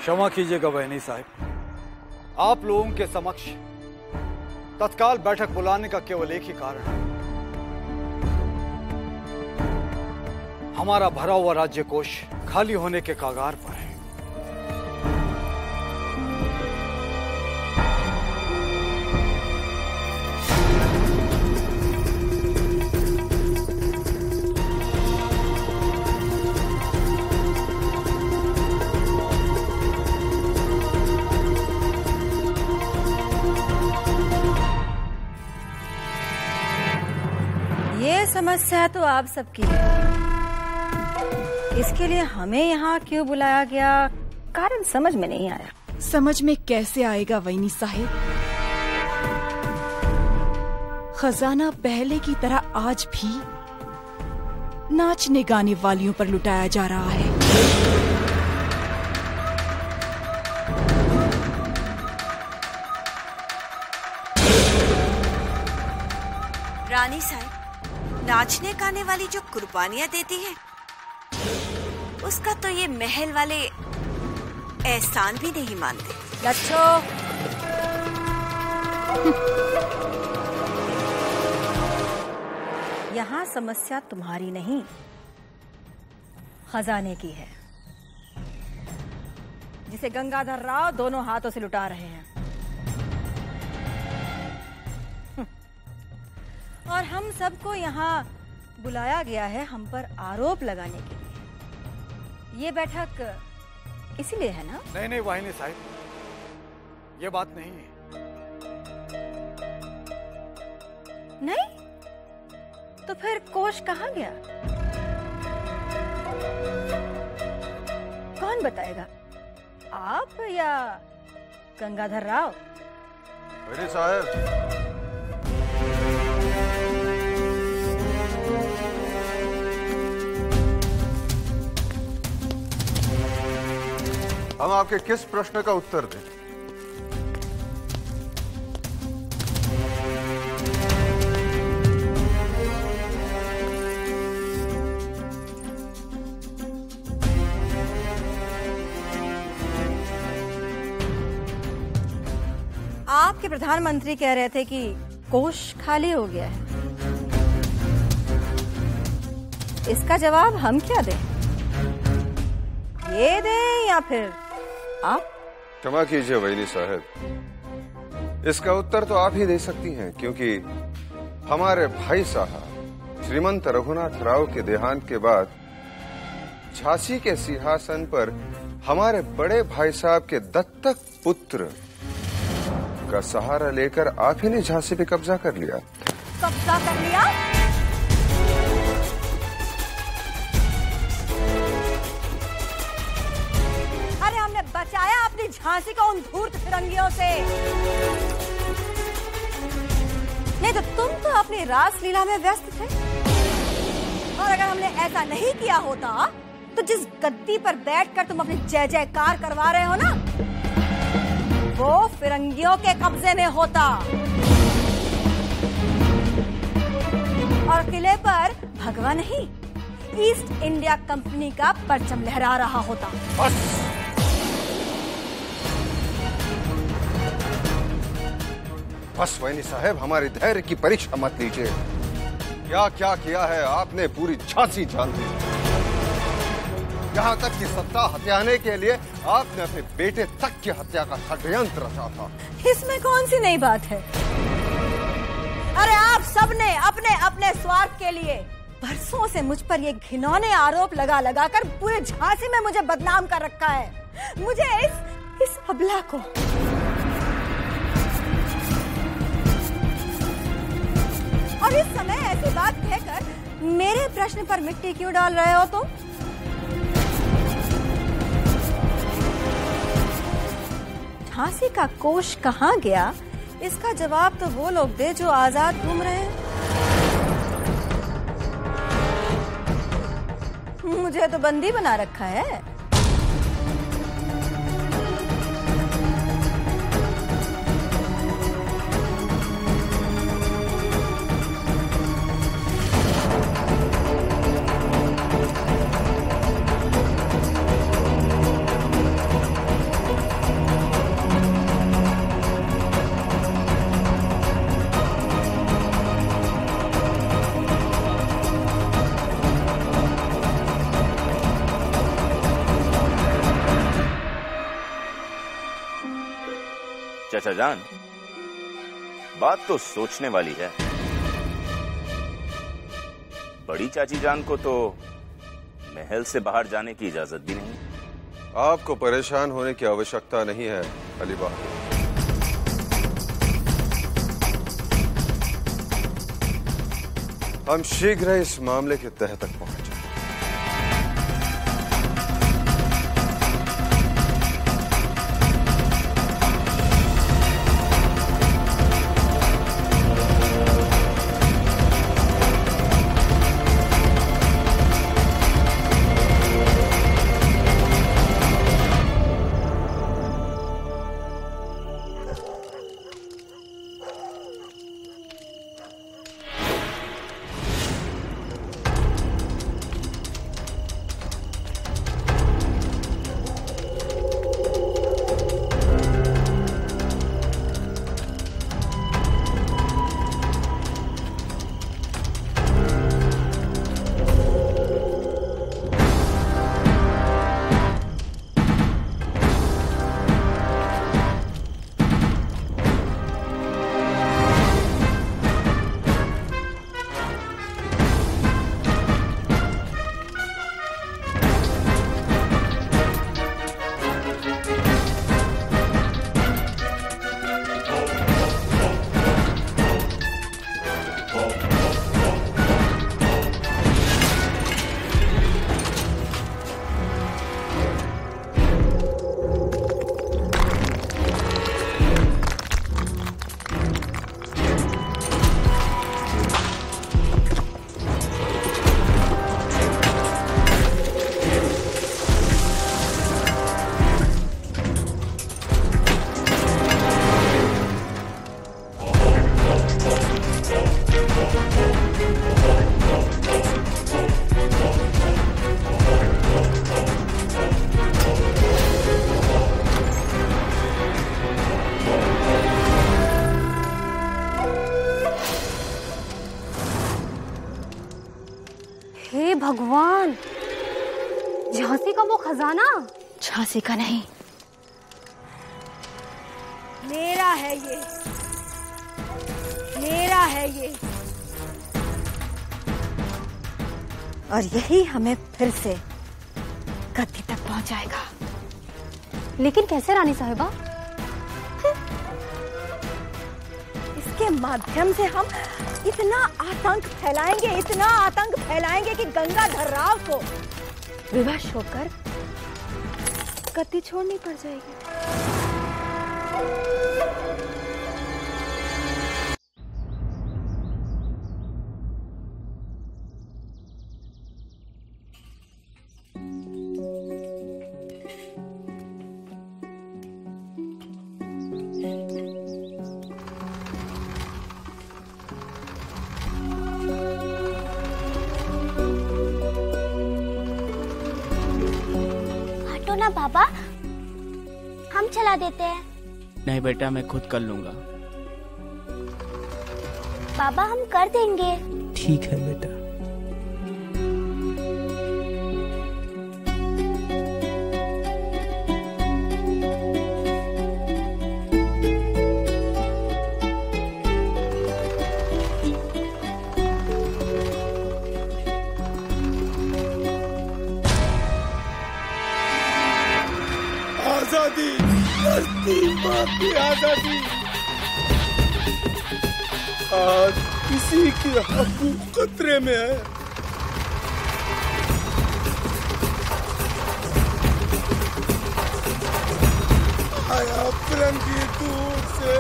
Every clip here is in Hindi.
क्षमा कीजिएगा वैनी साहब, आप लोगों के समक्ष तत्काल बैठक बुलाने का केवल एक ही कारण है। हमारा भरा हुआ राज्य कोष खाली होने के कगार पर है। ये समस्या तो आप सबकी है। इसके लिए हमें यहाँ क्यों बुलाया गया, कारण समझ में नहीं आया। समझ में कैसे आएगा वैनी साहिब? खजाना पहले की तरह आज भी नाचने गाने वालियों पर लुटाया जा रहा है। रानी साहब, नाचने गाने वाली जो कुर्बानियां देती है उसका तो ये महल वाले एहसान भी नहीं मानते। लच्छो, यहाँ समस्या तुम्हारी नहीं, खजाने की है, जिसे गंगाधर राव दोनों हाथों से लुटा रहे हैं। और हम सबको यहाँ बुलाया गया है हम पर आरोप लगाने के लिए। ये बैठक इसीलिए है ना? नहीं नहीं वाहिनी साहब, ये बात नहीं है। नहीं तो फिर कोष कहाँ गया? कौन बताएगा, आप या गंगाधर राव? वैनी साहब, हम आपके किस प्रश्न का उत्तर दें? आपके प्रधानमंत्री कह रहे थे कि कोष खाली हो गया है। इसका जवाब हम क्या दें? ये दें या फिर आप? क्षमा कीजिए वैनी साहब, इसका उत्तर तो आप ही दे सकती हैं, क्योंकि हमारे भाई साहब श्रीमंत रघुनाथ राव के देहांत के बाद झांसी के सिंहासन पर हमारे बड़े भाई साहब के दत्तक पुत्र का सहारा लेकर आप ही ने झांसी पे कब्जा कर लिया। कब्जा कर लिया? अरे हमने बचाया अपनी झांसी को उन धूर्त फिरंगियों से। नहीं तो तुम तो अपनी रासलीला में व्यस्त थे। और अगर हमने ऐसा नहीं किया होता तो जिस गद्दी पर बैठकर तुम अपनी जय जयकार करवा रहे हो ना, वो फिरंगियों के कब्जे में होता और किले पर भगवा नहीं, ईस्ट इंडिया कंपनी का परचम लहरा रहा होता। बस वैनी साहब, हमारे धैर्य की परीक्षा मत लीजिए। क्या क्या किया है आपने, पूरी झांसी जानती है। यहाँ तक कि सत्ता हथियाने के लिए आपने अपने बेटे तक की हत्या का षड्यंत्र रचा था। इसमें कौन सी नई बात है? अरे आप सबने अपने अपने स्वार्थ के लिए बरसों से मुझ पर ये घिनौने आरोप लगा लगा कर पूरे झांसी में मुझे बदनाम कर रखा है। मुझे इस अबला को और इस समय ऐसी बात कहकर मेरे प्रश्न पर मिट्टी क्यों डाल रहे हो तुम? झांसी का कोष कहाँ गया, इसका जवाब तो वो लोग दे जो आजाद घूम रहे हैं। मुझे तो बंदी बना रखा है। चाचा जान, बात तो सोचने वाली है। बड़ी चाची जान को तो महल से बाहर जाने की इजाजत भी नहीं। आपको परेशान होने की आवश्यकता नहीं है अली बहादुर। हम शीघ्र इस मामले के तह तक पहुंचे। भगवान, झांसी का वो खजाना? झांसी का नहीं, मेरा है ये, मेरा है ये। और यही हमें फिर से गद्दी तक पहुंचाएगा। लेकिन कैसे रानी साहिबा? इसके माध्यम से हम इतना आतंक फैलाएंगे, इतना आतंक फैलाएंगे कि गंगाधर राव को विवश होकर गद्दी छोड़नी पड़ जाएगी। ना बाबा, हम चला देते हैं। नहीं बेटा, मैं खुद कर लूंगा। बाबा हम कर देंगे। ठीक है बेटा। आजादी, आजादी। आज किसी की हकूक खतरे में है। आया फिरंगी दूर से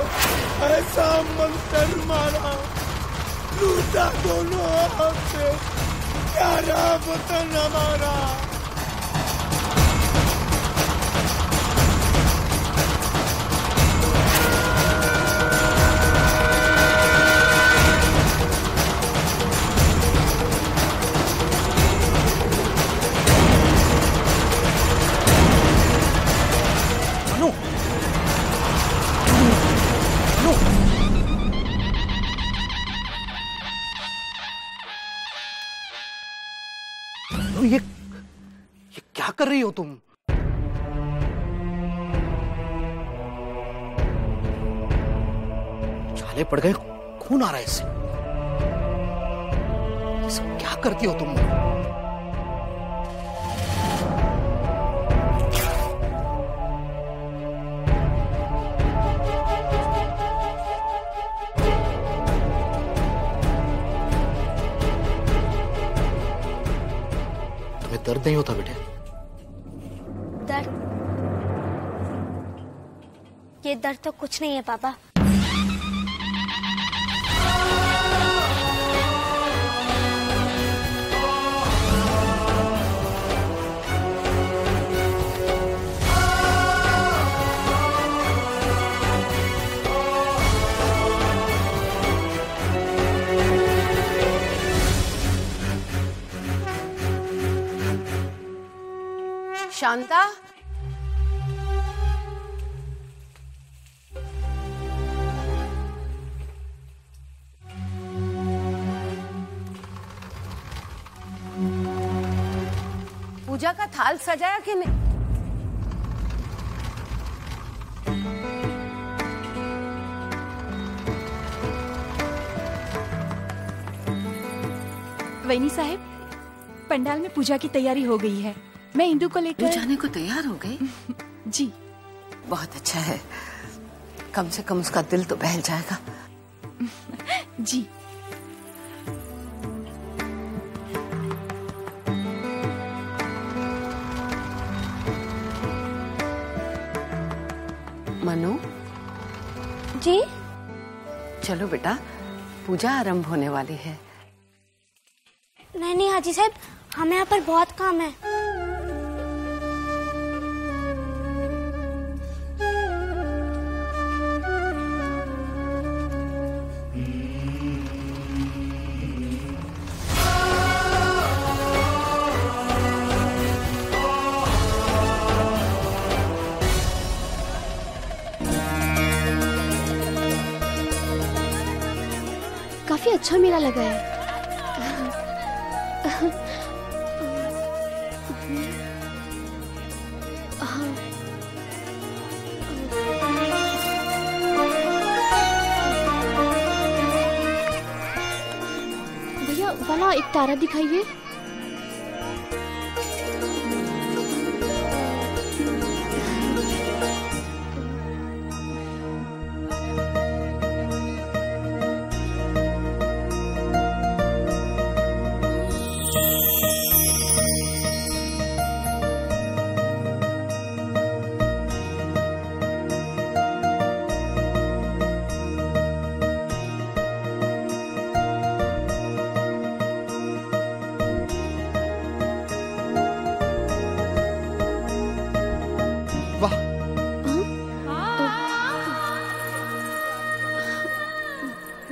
ऐसा मंत्र मारा, लूटा दोनों हाथ से प्यारा वतन हमारा। ये क्या कर रही हो तुम? छाले पड़ गए, खून आ रहा है इससे। ये सब क्या करती हो तुम? तुम्हें दर्द नहीं होता बेटे? दर्द? ये दर्द तो कुछ नहीं है पापा। शांता, पूजा का थाल सजाया कि नहीं? वैनी साहब, पंडाल में पूजा की तैयारी हो गई है। मैं इंदु को लेकर जाने को तैयार हो गई? जी। बहुत अच्छा है, कम से कम उसका दिल तो बहल जाएगा। जी। मनु जी? चलो बेटा, पूजा आरंभ होने वाली है। नहीं हाजी साहब, हमें यहाँ पर बहुत काम है। काफी अच्छा मेला लगा है। भैया वाला एक तारा दिखाइए।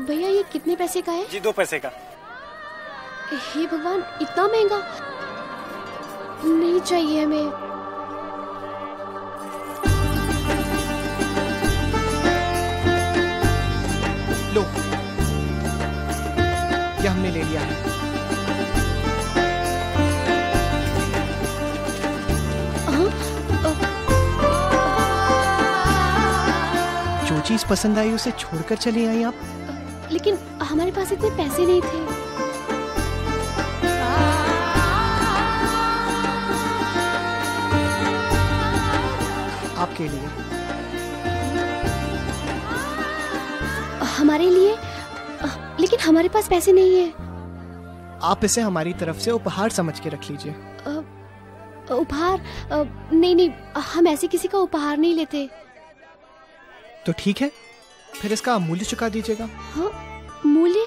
भैया ये कितने पैसे का है? जी 2 पैसे का। हे भगवान, इतना महंगा नहीं चाहिए हमें। लो, ये हमने ले लिया है। जो चीज पसंद आई उसे छोड़कर चली आई आप? लेकिन हमारे पास इतने पैसे नहीं थे। आपके लिए। हमारे लिए? लेकिन हमारे पास पैसे नहीं है। आप इसे हमारी तरफ से उपहार समझ के रख लीजिए। उपहार? नहीं, हम ऐसे किसी का उपहार नहीं लेते। तो ठीक है, फिर इसका मूल्य चुका दीजिएगा। हाँ, मूल्य?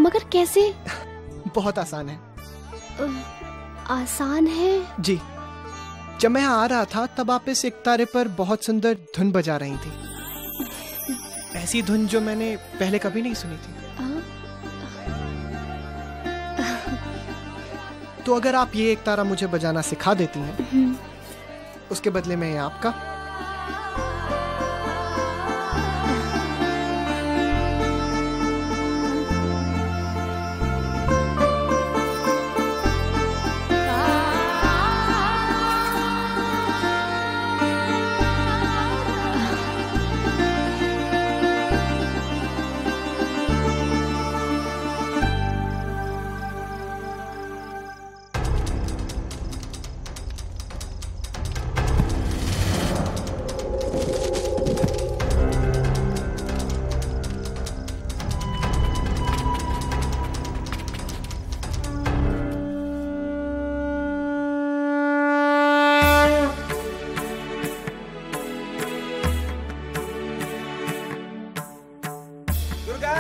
मगर कैसे? बहुत आसान है। आसान है? जी। जब मैं यहाँ आ रहा था तब आप इस एकतारे पर बहुत सुंदर धुन बजा रही थी। ऐसी धुन जो मैंने पहले कभी नहीं सुनी थी। तो अगर आप ये एकतारा मुझे बजाना सिखा देती हैं, उसके बदले में आपका।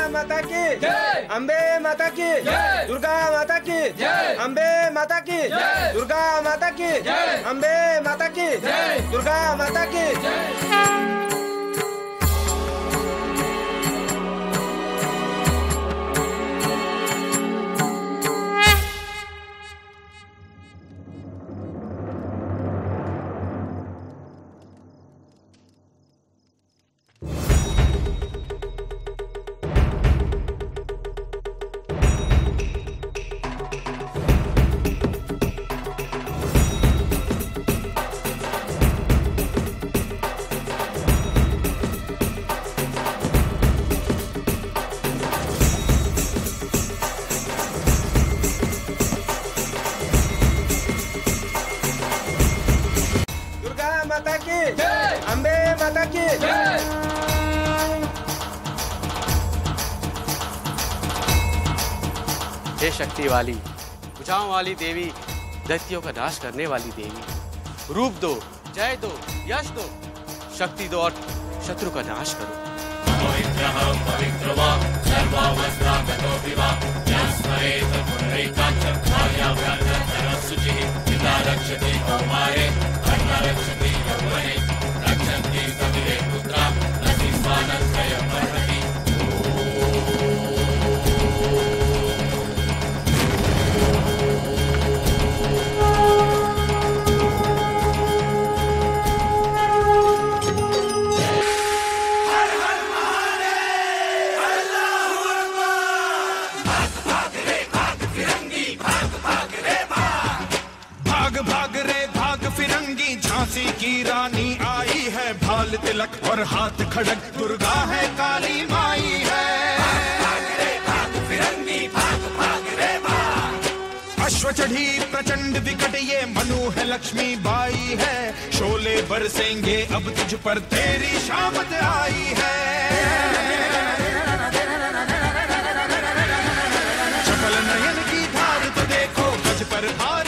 माता की जय, अम्बे माता की जय, दुर्गा माता की जय, अम्बे माता की जय, दुर्गा माता की जय, अम्बे माता की जय, दुर्गा माता की जय। माता की जय, अम्बे माता की जय। हे शक्ति वाली, भुजाओं वाली देवी, दैत्यों का नाश करने वाली देवी, रूप दो, जय दो, यश दो, शक्ति दो और शत्रु का नाश करो। झांसी की रानी आई है, भाल तिलक और हाथ खड़क, दुर्गा है काली माई है। अश्व चढ़ी प्रचंड विकट ये मनु है, लक्ष्मी बाई है, शोले बरसेंगे अब तुझ पर, तेरी शामत आई है। चपल नयन की धार तो देखो, गज पर भार